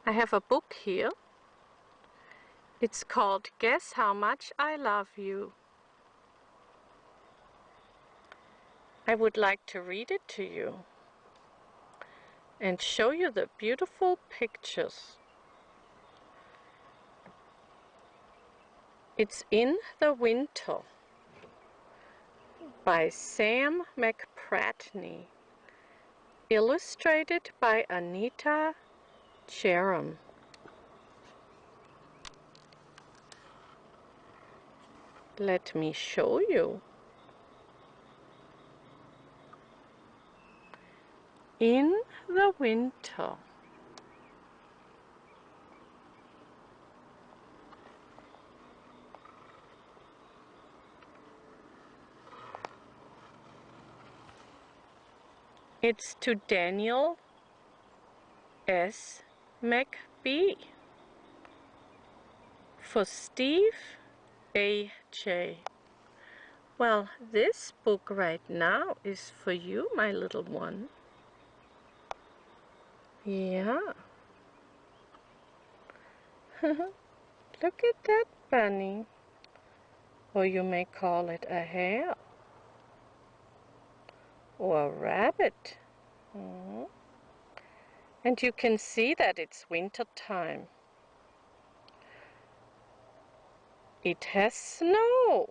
I have a book here. It's called Guess How Much I Love You. I would like to read it to you and show you the beautiful pictures. It's In the Winter by Sam Mc Bratney, illustrated by Anita Jeram. Let me show you. In the winter. It's to Daniel S. McB. For Steve A.J. Well, this book right now is for you, my little one. Yeah. Look at that bunny. Or you may call it a hare. Or a rabbit. And you can see that it's winter time. It has snow.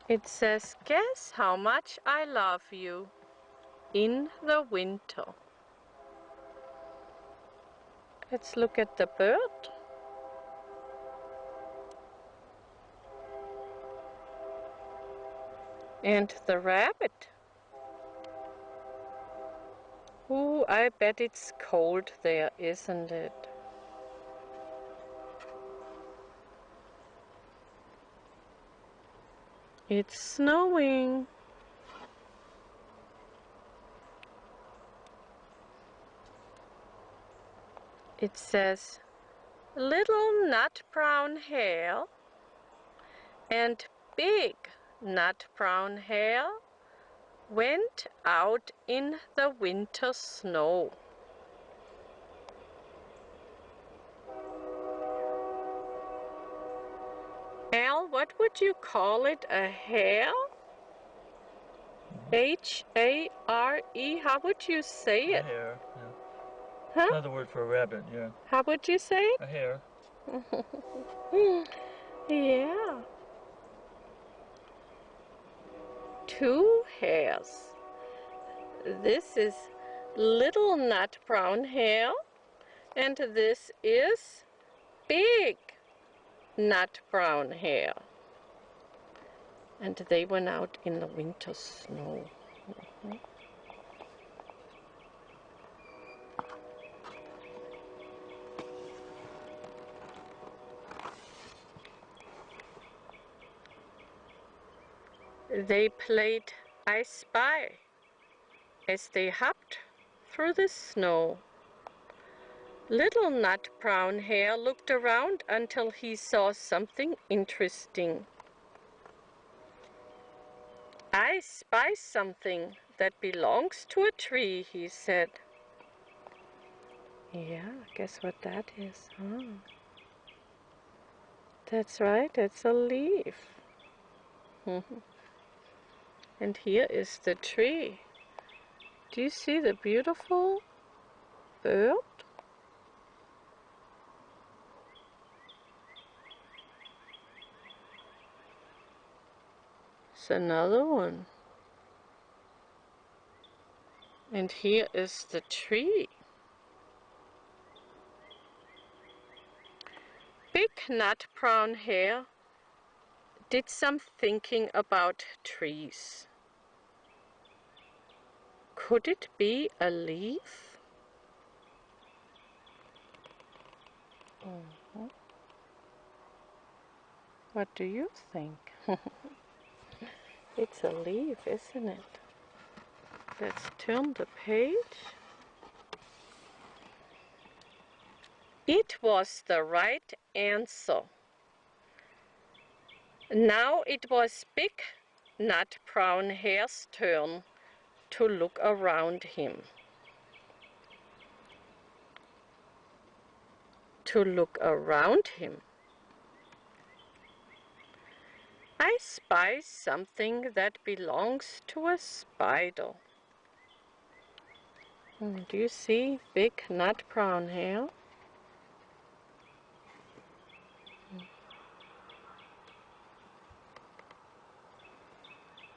It says, guess how much I love you in the winter. Let's look at the bird. And the rabbit. Ooh, I bet it's cold there, isn't it? It's snowing. It says, little nut brown hare and big nut brown hare went out in the winter snow. Al, what would you call it? A hare? H-A-R-E? How would you say it? A hare, yeah. Huh? Another word for a rabbit, yeah. How would you say it? A hare. Yeah. Two hares. This is little nut brown hare, and this is big nut brown hare. And they went out in the winter snow. They played I Spy as they hopped through the snow. Little nut brown hare looked around until he saw something interesting. I spy something that belongs to a tree, he said. Yeah, guess what that is, huh? That's right, it's a leaf. And here is the tree. Do you see the beautiful bird? It's another one. And here is the tree. Big nut brown hare did some thinking about trees. Could it be a leaf? What do you think? It's a leaf, isn't it? Let's turn the page. It was the right answer. Now it was Big Nut Brown Hare's turn to look around him. To look around him. I spy something that belongs to a spider. Do you see big nut brown hair?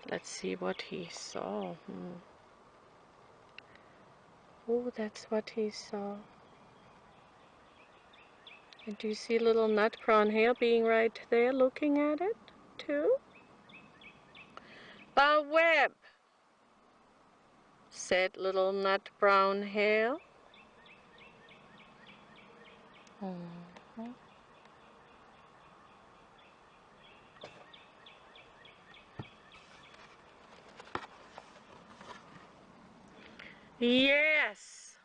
Let's see what he saw. Oh, that's what he saw. And do you see little nut brown hair being right there looking at it too? A web, said little nut brown hair. Yes,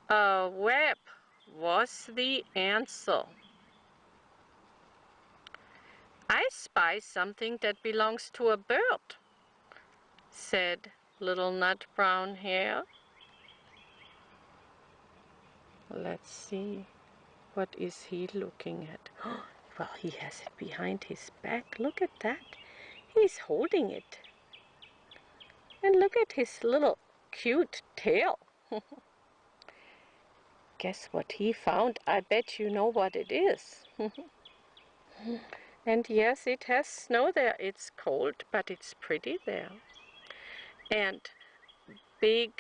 a web was the answer. I spy something that belongs to a bird, said little nut brown hair. Let's see, what is he looking at? Well, he has it behind his back. Look at that. He's holding it. And look at his little cute tail. Guess what he found? I bet you know what it is. And yes, it has snow there. It's cold, but it's pretty there. And big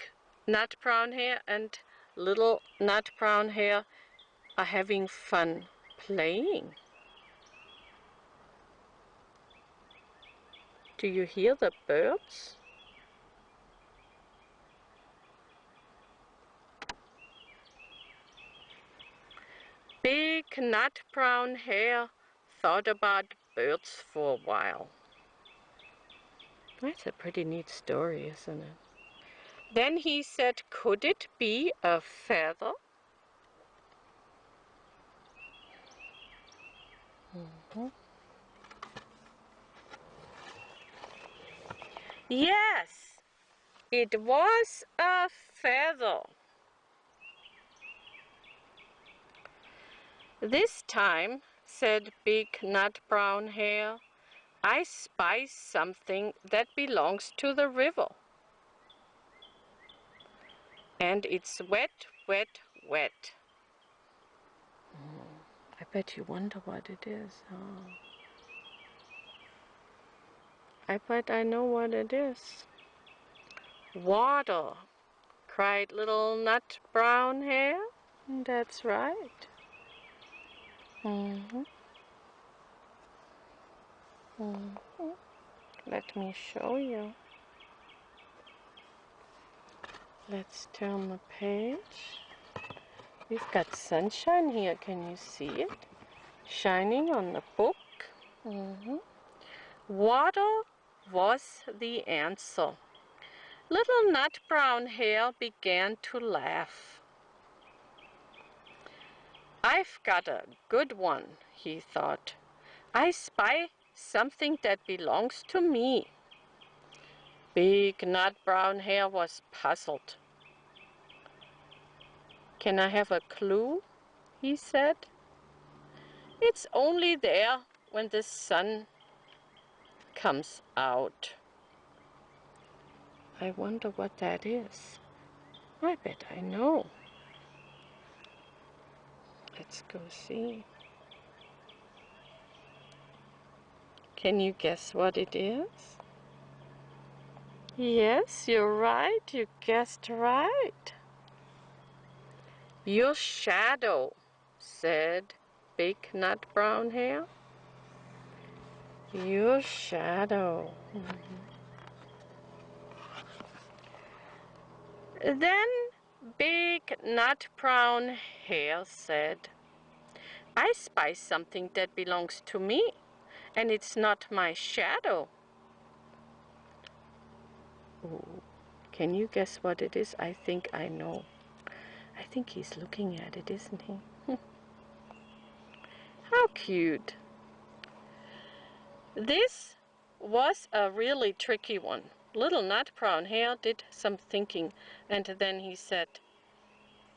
nut brown hair and little nut brown hair are having fun playing. Do you hear the birds? Big nut brown hair thought about birds for a while. That's a pretty neat story, isn't it? Then he said, could it be a feather? Yes, it was a feather. This time, said big nut brown hair, I spy something that belongs to the river. And it's wet, wet, wet. I bet you wonder what it is. Oh. I bet I know what it is. Water, cried little nut brown hair. That's right. Let me show you. Let's turn the page. We've got sunshine here. Can you see it? Shining on the book. Water was the answer. Little nut brown hair began to laugh. I've got a good one, he thought. I spy something that belongs to me. Big nut brown hair was puzzled. Can I have a clue? He said. It's only there when the sun comes out. I wonder what that is. I bet I know. Let's go see. Can you guess what it is? Yes, you're right. You guessed right. Your shadow, said big nut brown hair. Your shadow. Then big nut brown hair said, I spy something that belongs to me, and it's not my shadow. Ooh, can you guess what it is? I think I know. I think he's looking at it, isn't he? How cute. This was a really tricky one. Little Nut Brown Hare did some thinking, and then he said,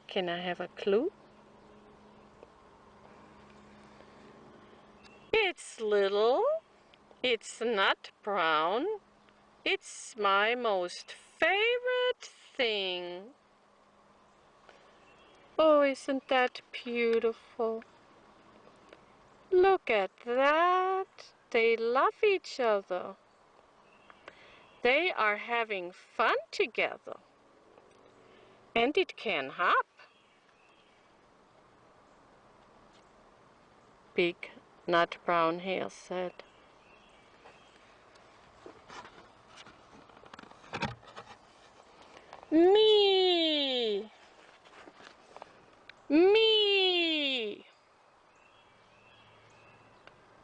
"Can I have a clue?" "It's little, it's not brown, it's my most favorite thing." Oh, isn't that beautiful? Look at that. They love each other. They are having fun together. And it can hop. Big Nut Brown Hare said. Me! Me!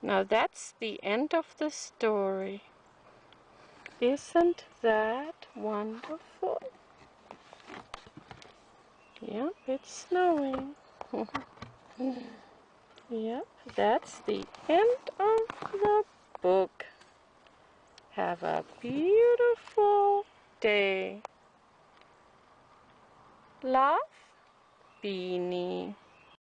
Now that's the end of the story. Isn't that wonderful? Yep, it's snowing. Yep, that's the end of the book. Have a beautiful day. Love, Beanie.